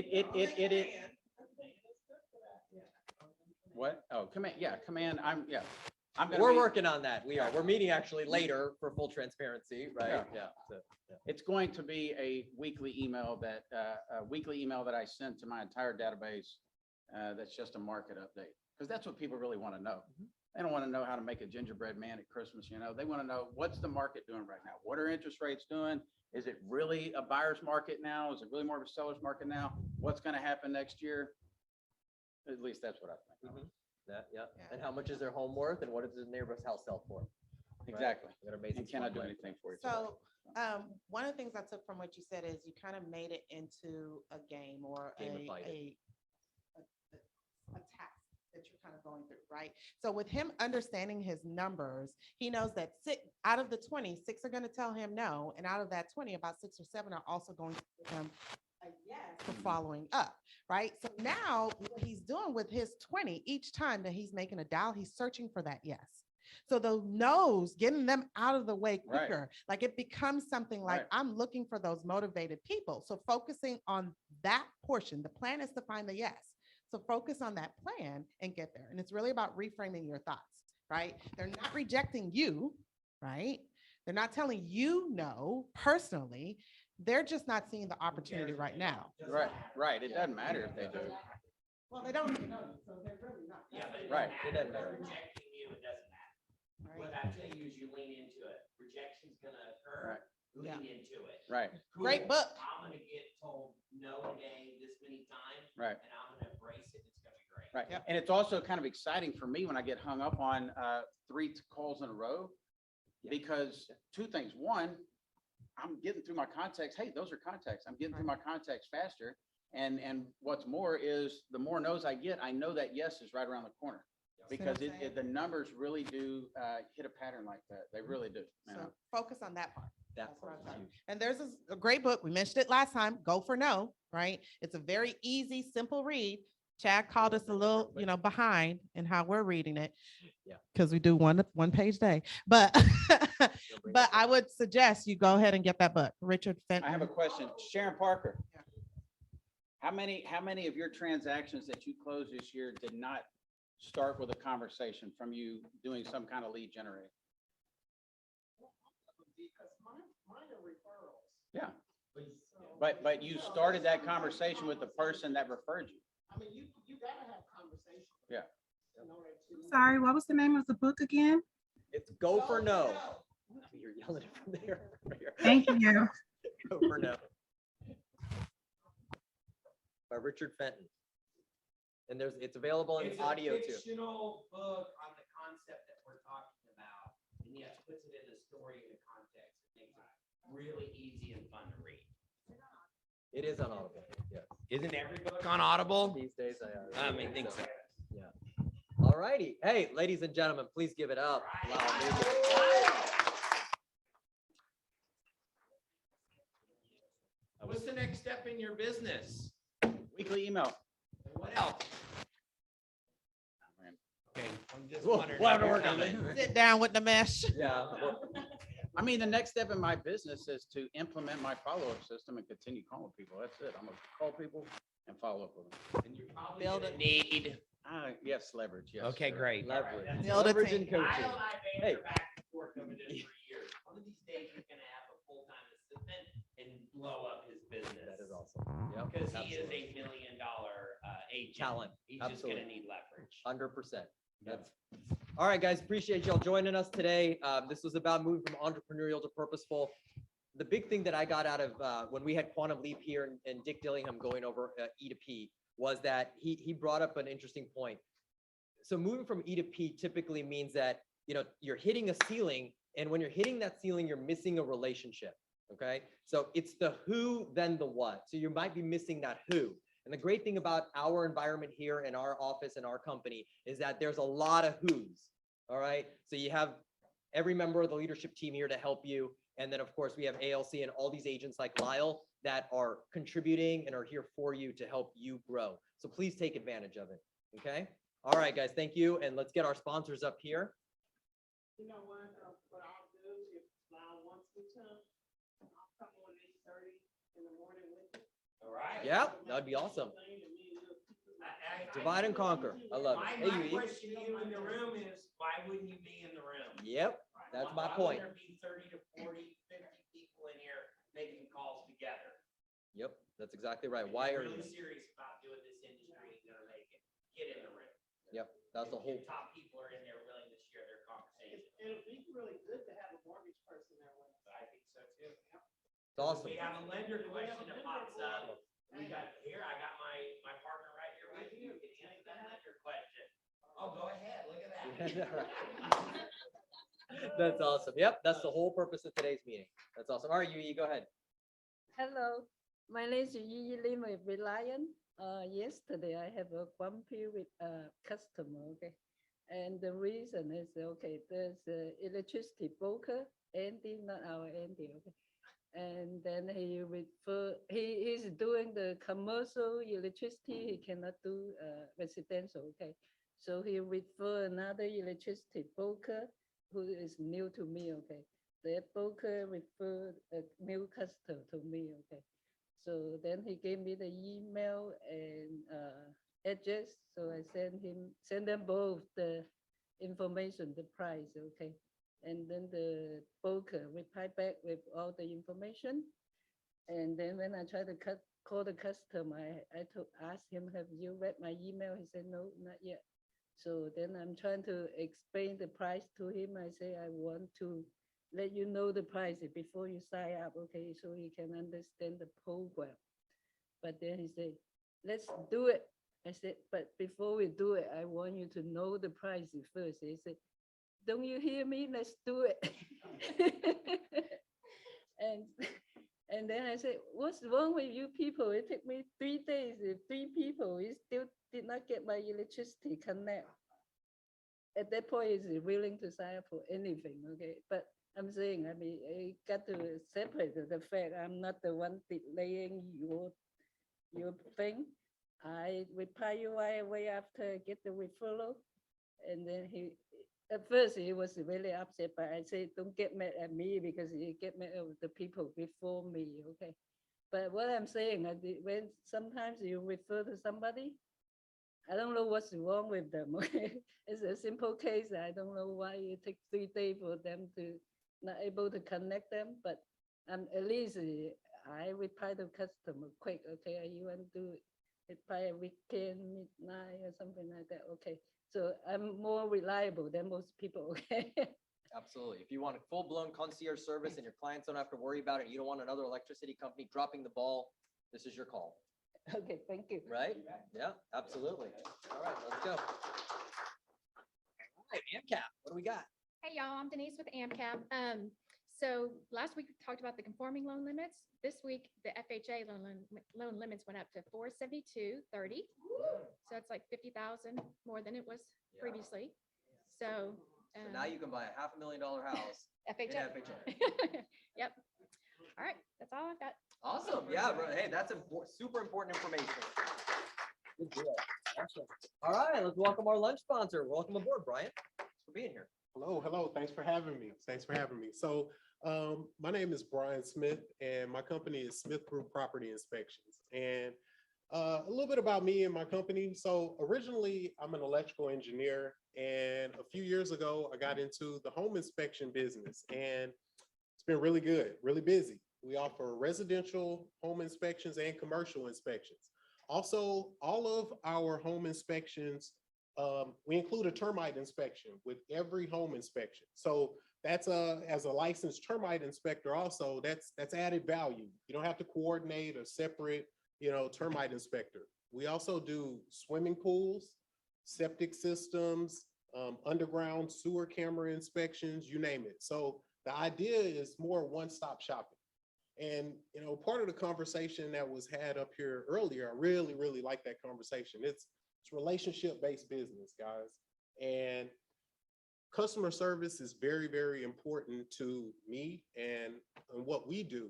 what? Oh, command, yeah, command, I'm gonna We're be- working on that. We are. We're meeting actually later for full transparency, right? Yeah. So, yeah. It's going to be a weekly email that I send to my entire database. That's just a market update, because that's what people really want to know. They don't want to know how to make a gingerbread man at Christmas, They want to know, what's the market doing right now? What are interest rates doing? Is it really a buyer's market now? Is it really more of a seller's market now? What's going to happen next year? At least that's what I think. That, yeah. Yeah. And how much is their home worth and what does the neighbor's house sell for? Right? Exactly. We got amazing You cannot do spotlight. anything for you. So, one of the things I took from what you said is you kind of made it into a game or Gamified it. a task that you're kind of going through, right? So with him understanding his numbers, he knows that out of the 20, 6 are going to tell him no. And out of that 20, about 6 or 7 are also going to give him a yes for following up, right? So now what he's doing with his 20, each time that he's making a dial, he's searching for that yes. So the no's, getting them out of the way Right. quicker, like it becomes something like, Right. I'm looking for those motivated people. So focusing on that portion, the plan is to find the yes. So focus on that plan and get there. And it's really about reframing your thoughts, right? They're not rejecting you, right? They're not telling you no personally. They're just not seeing the opportunity right now. Right. It doesn't matter if they do. Well, they don't even know, so they're really not. Yeah, but Right. It doesn't matter. rejecting you, it doesn't matter. Right. What I tell you is you lean into it. Rejection's gonna occur. Yeah. Lean into it. Right. Great book. I'm gonna get told no today this many times. Right. And I'm gonna embrace it. It's gonna be great. Right. Yep. And it's also kind of exciting for me when I get hung up on 3 calls in a row. Because 2 things. One, I'm getting through my contacts. Hey, those are contacts. I'm getting through my contacts faster. And what's more is the more no's I get, I know that yes is right around the corner. Because See what I'm saying? the numbers really do hit a pattern like that. They really do. So focus on that part. That That's what part I'm is talking huge. And there's a great book. We mentioned it last time, Go for No, right? It's a very easy, simple read. Chad called us a little, behind in how we're reading it. Yeah. Because we do one page day. But but I would suggest you go ahead and get that book. Richard Fenton. I have a question. Sharon Parker. Yeah. How many of your transactions that you closed this year did not start with a conversation from you doing some kind of lead generating? Because mine are referrals. Yeah, So, but you started that conversation with the person that referred you. I mean, you gotta have conversations. Yeah. In order to. Sorry, what was the name of the book again? It's Go for No. You're yelling it from there. Thank you. Go for No. By Richard Fenton. And it's available in It's audio a too. fictional book on the concept that we're talking about, and yet puts it in a story in a context. It makes it really easy and fun to read. It is on Audible. Yeah. Isn't every book on Audible? These days, I mean, think so. Yeah. All righty. Hey, ladies and gentlemen, please give it up. Loud music. What's the next step in your business? Weekly email. What else? Man. Okay, I'm just We'll wondering. have to if you're work on coming. it. Sit down with the mesh. Yeah. I mean, the next step in my business is to implement my follow-up system and continue calling people. That's it. I'm gonna call people and follow up with them. And you're probably Build gonna it. need. Yes, leverage, yes. Okay, sir. great. Leverage. Build a Leverage team. and coaching. Kyle and I Hey. banter back and forth over this for years. One of these days, he's gonna have a full-time assistant and blow up his business. That is awesome. Yeah. Because he is $1 million agent. Talent. He's just Absolutely. gonna need leverage. 100%. That's all right, guys. Appreciate y'all joining us today. This was about moving from entrepreneurial to purposeful. The big thing that I got out of when we had Quantum Leap here and Dick Dillingham going over E2P was that he brought up an interesting point. So moving from E to P typically means that you're hitting a ceiling, and when you're hitting that ceiling, you're missing a relationship. Okay, so it's the who, then the what. So you might be missing that who. And the great thing about our environment here in our office and our company is that there's a lot of who's. All right, so you have every member of the leadership team here to help you, and then of course we have ALC and all these agents like Lyle that are contributing and are here for you to help you grow. So please take advantage of it. Okay. All right, guys. Thank you. And let's get our sponsors up here. You know what I'll do if Lyle wants me to, I'll come on 8:30 in the morning with you. All right. Yeah, that'd be awesome. Divide and conquer. I love My, it. Hey, my you. question to you in the room is, why wouldn't you be in the room? Yep, that's my Why point. wouldn't there be 30 to 40, 50 people in here making calls together? Yep, that's exactly right. If Why you're are you? really serious about doing this industry and gonna make it, get in the room. Yep, that's the whole. If top people are in there willing to share their conversation. It'll be really good to have a mortgage person there with us. I think so too. It's awesome. We have a lender question that pops up. We got here, I got my partner right here with you. You can answer that lender question. Oh, go ahead. Look at that. That's awesome. Yep, that's the whole purpose of today's meeting. That's awesome. All right, Yui, go ahead. Hello, my name is Yi Lim with Reliant. Yesterday I have a bumpy with a customer, okay? And the reason is, okay, there's a electricity broker, Andy, not our Andy, okay? And then he's doing the commercial electricity, he cannot do residential, okay? So he refer another electricity broker who is new to me, okay? That broker referred a new customer to me, okay? So then he gave me the email and address, so I send them both the information, the price, okay? And then the broker replied back with all the information. And then when I tried to call the customer, I asked him, have you read my email? He said, no, not yet. So then I'm trying to explain the price to him. I say, I want to let you know the price before you sign up, okay, so he can understand the program. But then he said, let's do it. I said, but before we do it, I want you to know the price first. He said, don't you hear me? Let's do it. And then I said, what's wrong with you people? It took me 3 days, 3 people, we still did not get my electricity connect. At that point, he's willing to sign up for anything, okay? But I'm saying, I mean, I got to separate the fact I'm not the one delaying your thing. I reply you right away after I get the referral. And then at first he was really upset, but I said, don't get mad at me because you get mad at the people before me, okay? But what I'm saying, when sometimes you refer to somebody, I don't know what's wrong with them, okay? It's a simple case. I don't know why it takes 3 days for them to not able to connect them, but at least I reply to customer quick, okay? You want to reply a weekend, midnight or something like that, okay? So I'm more reliable than most people, okay? Absolutely. If you want a full-blown concierge service and your clients don't have to worry about it, you don't want another electricity company dropping the ball, this is your call. Okay, thank you. Right? Yeah, absolutely. All right, let's go. All right, AMCAP, what do we got? Hey, y'all, I'm Denise with AMCAP. So last week we talked about the conforming loan limits. This week, the FHA loan limits went up to 472.30. So it's like 50,000 more than it was previously. So now you can buy a $500,000 house in FHA. FHA. Yep. All right, that's all I've got. Awesome. Yeah, hey, that's super important information. Good deal. Excellent. All right, let's welcome our lunch sponsor. Welcome aboard, Brian. Thanks for being here. Hello. Thanks for having me. So my name is Brian Smith and my company is Smith Group Property Inspections. And a little bit about me and my company. So originally I'm an electrical engineer, and a few years ago I got into the home inspection business, and it's been really good, really busy. We offer residential home inspections and commercial inspections. Also, all of our home inspections, we include a termite inspection with every home inspection. So that's as a licensed termite inspector also, that's added value. You don't have to coordinate a separate, termite inspector. We also do swimming pools, septic systems, underground sewer camera inspections, you name it. So the idea is more one-stop shopping. And, part of the conversation that was had up here earlier, I really like that conversation. It's relationship-based business, guys. And customer service is very important to me and what we do.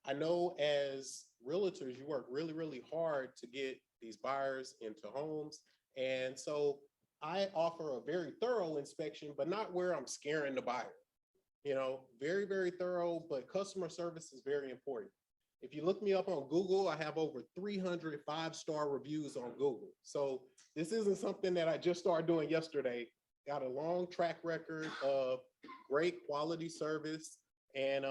I know as, realtors, you work really, really hard to get these buyers into homes. And so I offer a very thorough inspection, but not where I'm scaring the buyer. You know, very, very thorough, but customer service is very important. If you look me up on Google, I have over 300 5-star reviews on Google. So this isn't something that I just started doing yesterday. Got a long track record of great quality service and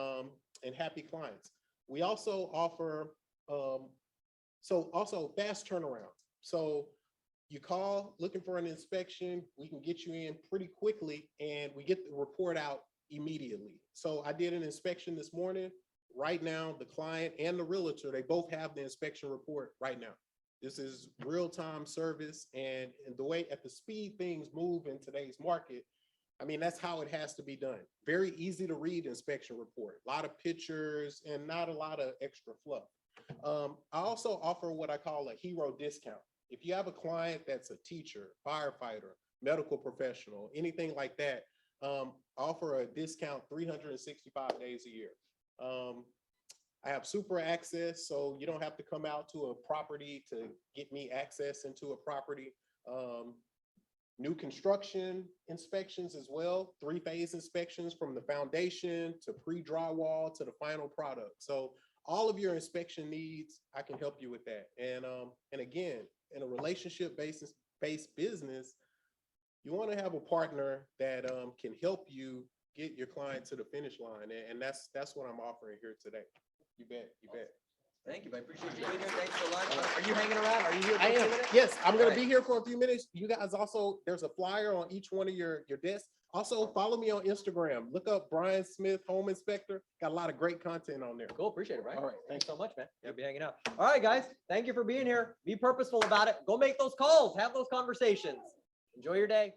happy clients. We also offer, also fast turnaround. So you call looking for an inspection, we can get you in pretty quickly and we get the report out immediately. So I did an inspection this morning. Right now, the client and the realtor, they both have the inspection report right now. This is real-time service, and the way at the speed things move in today's market, I mean, that's how it has to be done. Very easy to read inspection report, a lot of pictures and not a lot of extra fluff. I also offer what I call a hero discount. If you have a client that's a teacher, firefighter, medical professional, anything like that, offer a discount 365 days a year. I have super access, so you don't have to come out to a property to get me access into a property. New construction inspections as well, 3-phase inspections from the foundation to pre-drywall to the final product. So all of your inspection needs, I can help you with that. And again, in a relationship-based business, you want to have a partner that can help you get your client to the finish line. And that's what I'm offering here today. You bet, you bet. Thank you. I appreciate you being here. Thanks for lunch. Are you hanging around? Are you here? For I a few am. minutes? Yes, I'm gonna All right. be here for a few minutes. You guys also, there's a flyer on each one of your desks. Also, follow me on Instagram. Look up Brian Smith Home Inspector. Got a lot of great content on there. Cool. Appreciate it, Brian. All right, Thanks so much, man. Yeah, be hanging out. All right, guys. Thank you for being here. Be purposeful about it. Go make those calls. Have those conversations. Enjoy your day.